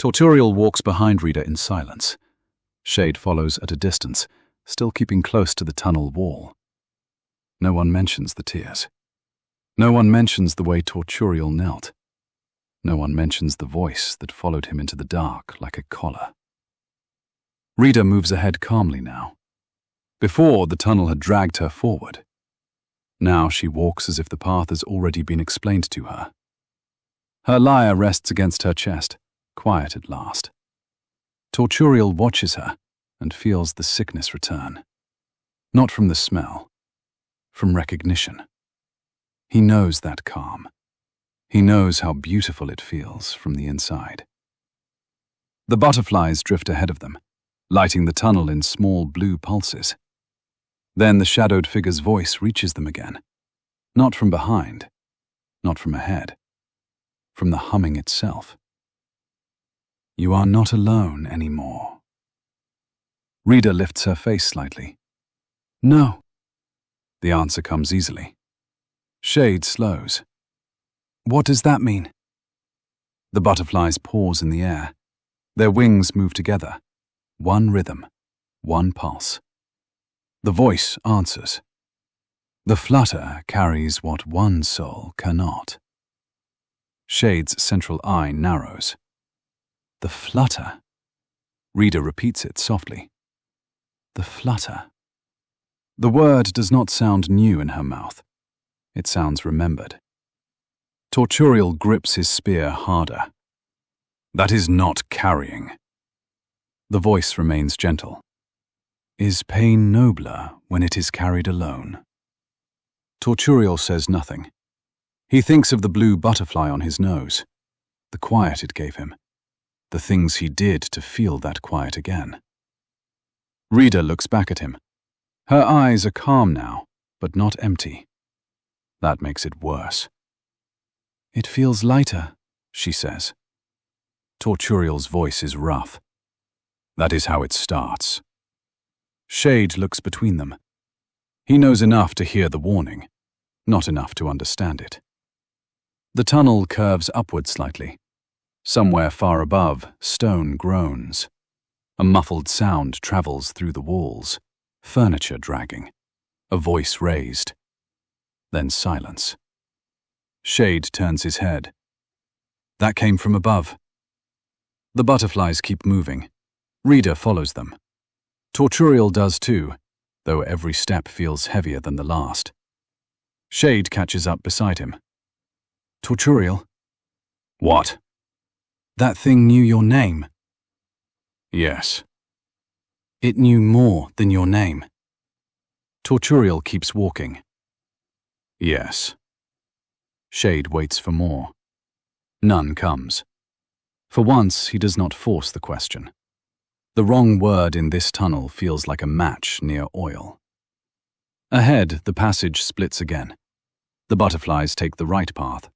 Torturial walks behind Rhida in silence. Shade follows at a distance, still keeping close to the tunnel wall. No one mentions the tears. No one mentions the way Torturial knelt. No one mentions the voice that followed him into the dark like a collar. Rhida moves ahead calmly now. Before, the tunnel had dragged her forward. Now she walks as if the path has already been explained to her. Her lyre rests against her chest, quiet at last. Torturial watches her and feels the sickness return. Not from the smell, from recognition. He knows that calm. He knows how beautiful it feels from the inside. The butterflies drift ahead of them, lighting the tunnel in small blue pulses. Then the shadowed figure's voice reaches them again. Not from behind, not from ahead, from the humming itself. You are not alone anymore. Rhida lifts her face slightly. No. The answer comes easily. Shade slows. What does that mean? The butterflies pause in the air. Their wings move together. One rhythm, one pulse. The voice answers. The flutter carries what one soul cannot. Shade's central eye narrows. The flutter. Rhida repeats it softly. The flutter. The word does not sound new in her mouth. It sounds remembered. Torturial grips his spear harder. That is not carrying. The voice remains gentle. Is pain nobler when it is carried alone? Torturial says nothing. He thinks of the blue butterfly on his nose, the quiet it gave him, the things he did to feel that quiet again. Rhida looks back at him. Her eyes are calm now, but not empty. That makes it worse. It feels lighter, she says. Torturial's voice is rough. That is how it starts. Shade looks between them. He knows enough to hear the warning, not enough to understand it. The tunnel curves upward slightly. Somewhere far above, stone groans. A muffled sound travels through the walls, furniture dragging, a voice raised. Then silence. Shade turns his head. That came from above. The butterflies keep moving. Rhida follows them. Torturial does too, though every step feels heavier than the last. Shade catches up beside him. Torturial? What? That thing knew your name. Yes. It knew more than your name. Torturial keeps walking. Yes. Shade waits for more. None comes. For once, he does not force the question. The wrong word in this tunnel feels like a match near oil. Ahead, the passage splits again. The butterflies take the right path.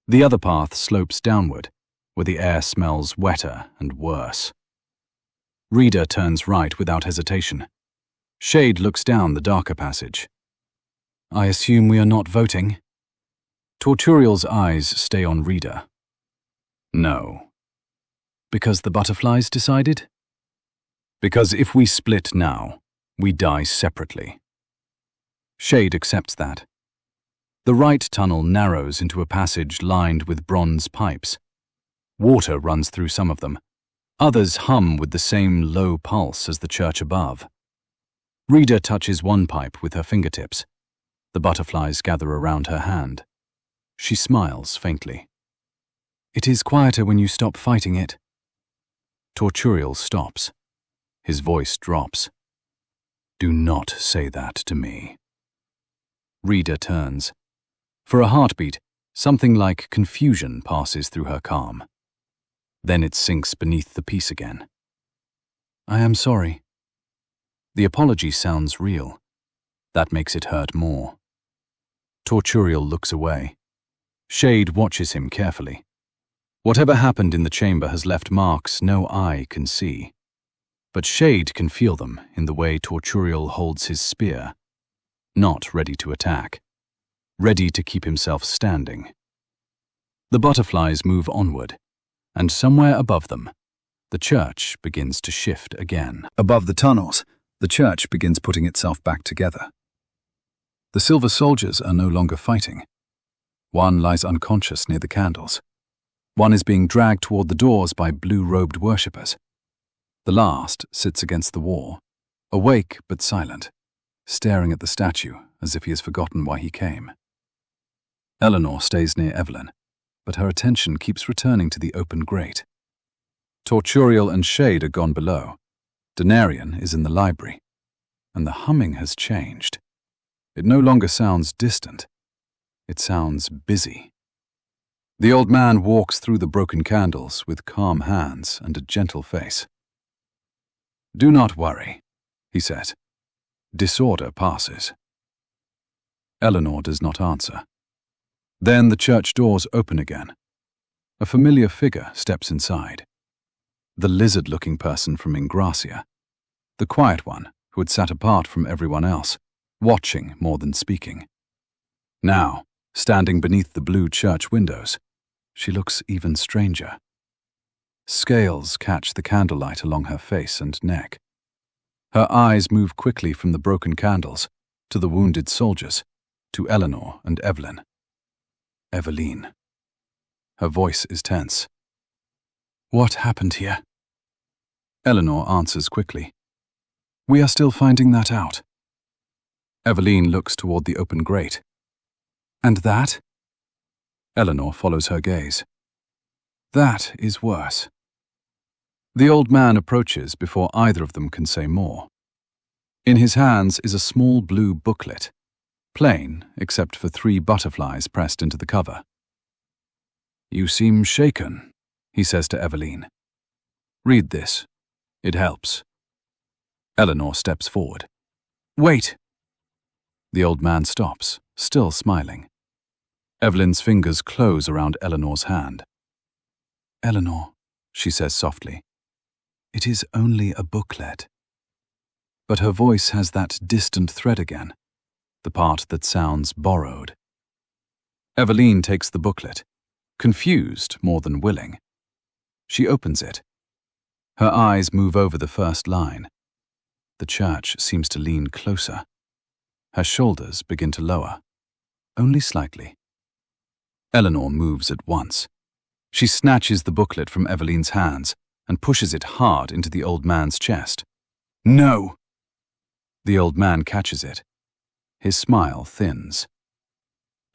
The other path slopes downward, where the air smells wetter and worse. Rhida turns right without hesitation. Shade looks down the darker passage. I assume we are not voting? Torturial's eyes stay on Rhida. No. Because the butterflies decided? Because if we split now, we die separately. Shade accepts that. The right tunnel narrows into a passage lined with bronze pipes. Water runs through some of them. Others hum with the same low pulse as the church above. Rhida touches one pipe with her fingertips. The butterflies gather around her hand. She smiles faintly. It is quieter when you stop fighting it. Torturial stops. His voice drops. Do not say that to me. Rhida turns. For a heartbeat, something like confusion passes through her calm. Then it sinks beneath the peace again. I am sorry. The apology sounds real. That makes it hurt more. Torturial looks away. Shade watches him carefully. Whatever happened in the chamber has left marks no eye can see. But Shade can feel them in the way Torturial holds his spear. Not ready to attack. Ready to keep himself standing. The butterflies move onward. and somewhere above them, the church begins to shift again. Above the tunnels, the church begins putting itself back together. The silver soldiers are no longer fighting. One lies unconscious near the candles. One is being dragged toward the doors by blue-robed worshippers. The last sits against the wall, awake but silent, staring at the statue as if he has forgotten why he came. Eleanor stays near Evelyn, but her attention keeps returning to the open grate. Torturial and Shade are gone below. Denarian is in the library, and the humming has changed. It no longer sounds distant. It sounds busy. The old man walks through the broken candles with calm hands and a gentle face. "Do not worry," he said. "Disorder passes." Eleanor does not answer. Then the church doors open again. A familiar figure steps inside. The lizard-looking person from Ingracia. The quiet one who had sat apart from everyone else, watching more than speaking. Now, standing beneath the blue church windows, she looks even stranger. Scales catch the candlelight along her face and neck. Her eyes move quickly from the broken candles to the wounded soldiers, to Eleanor and Evelyn. Evelien. Her voice is tense. "What happened here?" Eleanor answers quickly. "We are still finding that out." Evelien looks toward the open grate. "And that?" Eleanor follows her gaze. "That is worse." The old man approaches before either of them can say more. In his hands is a small blue booklet, plain except for 3 butterflies pressed into the cover. "You seem shaken," he says to Evelien. "Read this. It helps." Eleanor steps forward. "Wait!" The old man stops, still smiling. Evelyn's fingers close around Eleanor's hand. "Eleanor," she says softly, "it is only a booklet." But her voice has that distant thread again, the part that sounds borrowed. Evelien takes the booklet, confused more than willing. She opens it. Her eyes move over the first line. The church seems to lean closer. Her shoulders begin to lower, only slightly. Eleanor moves at once. She snatches the booklet from Eveline's hands and pushes it hard into the old man's chest. "No!" The old man catches it. His smile thins.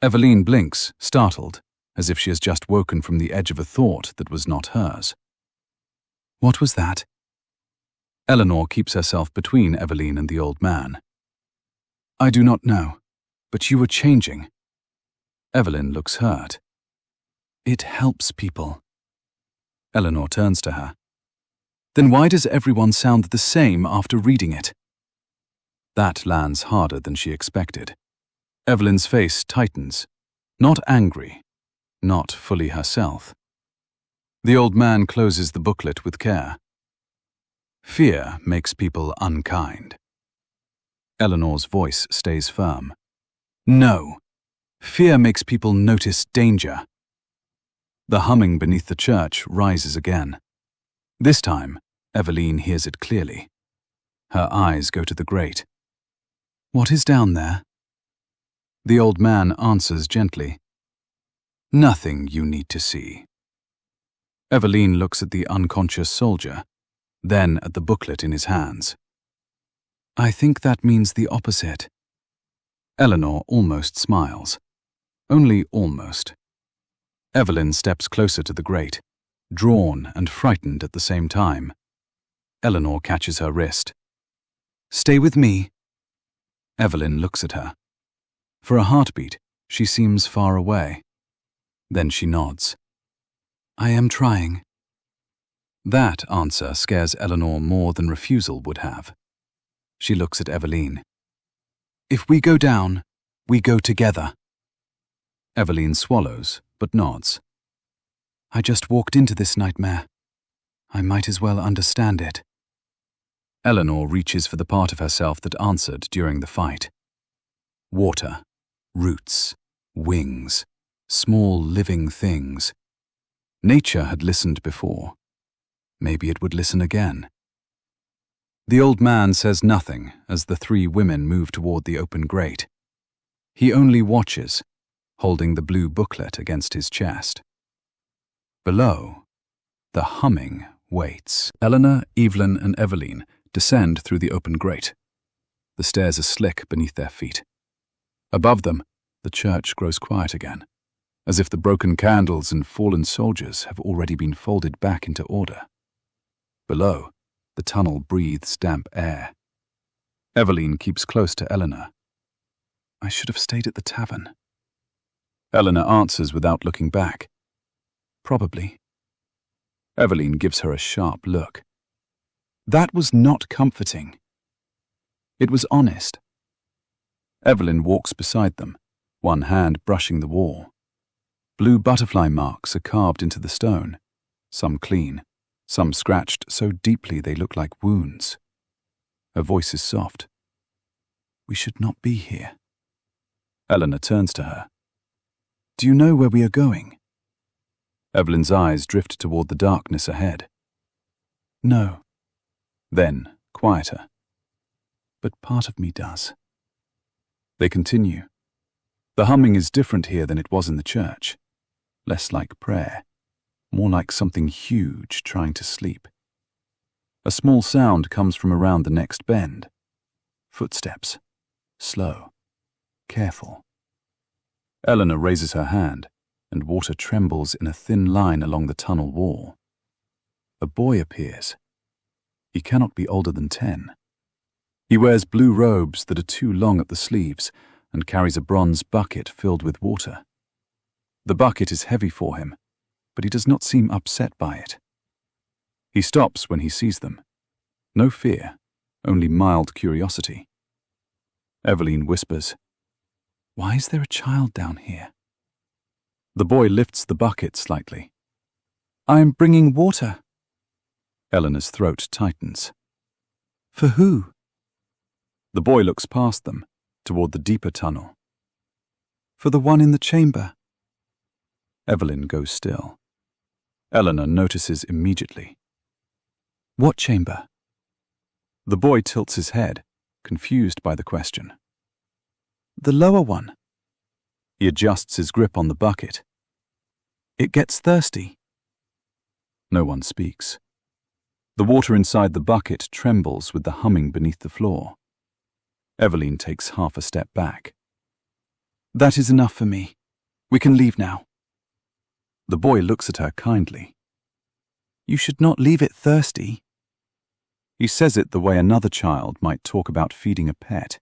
Evelien blinks, startled, as if she has just woken from the edge of a thought that was not hers. "What was that?" Eleanor keeps herself between Evelien and the old man. "I do not know, but you were changing." Evelyn looks hurt. "It helps people." Eleanor turns to her. "Then why does everyone sound the same after reading it?" That lands harder than she expected. Evelyn's face tightens, not angry, not fully herself. The old man closes the booklet with care. "Fear makes people unkind." Eleanor's voice stays firm. "No, fear makes people notice danger." The humming beneath the church rises again. This time, Evelien hears it clearly. Her eyes go to the grate. "What is down there?" The old man answers gently. "Nothing you need to see." Evelien looks at the unconscious soldier, then at the booklet in his hands. "I think that means the opposite." Eleanor almost smiles. Only almost. Evelyn steps closer to the grate, drawn and frightened at the same time. Eleanor catches her wrist. "Stay with me." Evelyn looks at her. For a heartbeat, she seems far away. Then she nods. "I am trying." That answer scares Eleanor more than refusal would have. She looks at Evelien. "If we go down, we go together." Evelien swallows, but nods. "I just walked into this nightmare. I might as well understand it." Eleanor reaches for the part of herself that answered during the fight. Water, roots, wings, small living things. Nature had listened before. Maybe it would listen again. The old man says nothing as the three women move toward the open grate. He only watches, holding the blue booklet against his chest. Below, the humming waits. Eleanor, Evelyn, and Evelien descend through the open grate. The stairs are slick beneath their feet. Above them, the church grows quiet again, as if the broken candles and fallen soldiers have already been folded back into order. Below, the tunnel breathes damp air. Evelyn keeps close to Eleanor. I should have stayed at the tavern. Eleanor answers without looking back. Probably. Evelyn gives her a sharp look. That was not comforting. It was honest. Evelyn walks beside them, one hand brushing the wall. Blue butterfly marks are carved into the stone, some clean, some scratched so deeply they look like wounds. Her voice is soft. We should not be here. Eleanor turns to her. Do you know where we are going? Evelyn's eyes drift toward the darkness ahead. No. Then, quieter. But part of me does. They continue. The humming is different here than it was in the church. Less like prayer, more like something huge trying to sleep. A small sound comes from around the next bend. Footsteps. Slow. Careful. Eleanor raises her hand, and water trembles in a thin line along the tunnel wall. A boy appears. He cannot be older than 10. He wears blue robes that are too long at the sleeves and carries a bronze bucket filled with water. The bucket is heavy for him, but he does not seem upset by it. He stops when he sees them. No fear, only mild curiosity. Evelyn whispers, Why is there a child down here? The boy lifts the bucket slightly. I am bringing water. Eleanor's throat tightens. For who? The boy looks past them, toward the deeper tunnel. For the one in the chamber. Evelyn goes still. Eleanor notices immediately. What chamber? The boy tilts his head, confused by the question. The lower one. He adjusts his grip on the bucket. It gets thirsty. No one speaks. The water inside the bucket trembles with the humming beneath the floor. Evelyn takes half a step back. That is enough for me. We can leave now. The boy looks at her kindly. You should not leave it thirsty. He says it the way another child might talk about feeding a pet.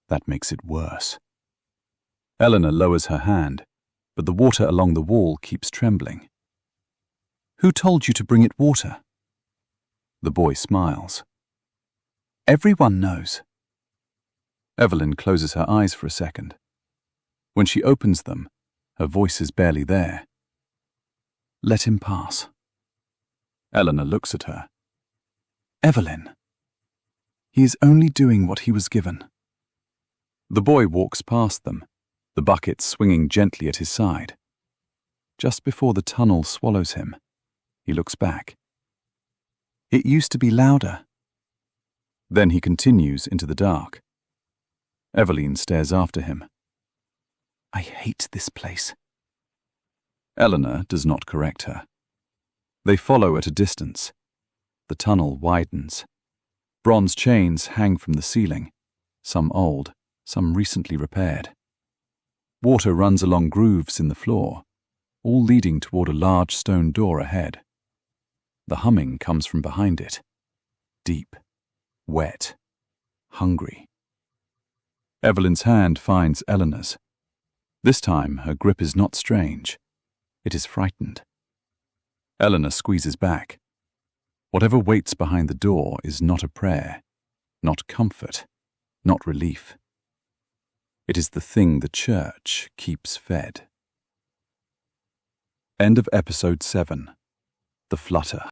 That makes it worse. Eleanor lowers her hand, but the water along the wall keeps trembling. Who told you to bring it water? The boy smiles. Everyone knows. Evelyn closes her eyes for a second. When she opens them, her voice is barely there. Let him pass. Eleanor looks at her. Evelyn. He is only doing what he was given. The boy walks past them, the bucket swinging gently at his side. Just before the tunnel swallows him, he looks back. It used to be louder. Then he continues into the dark. Evelyn stares after him. I hate this place. Eleanor does not correct her. They follow at a distance. The tunnel widens. Bronze chains hang from the ceiling, some old, some recently repaired. Water runs along grooves in the floor, all leading toward a large stone door ahead. The humming comes from behind it. Deep, wet, hungry. Evelyn's hand finds Eleanor's. This time her grip is not strange. It is frightened. Eleanor squeezes back. Whatever waits behind the door is not a prayer, not comfort, not relief. It is the thing the church keeps fed. End of episode 7. The Flutter.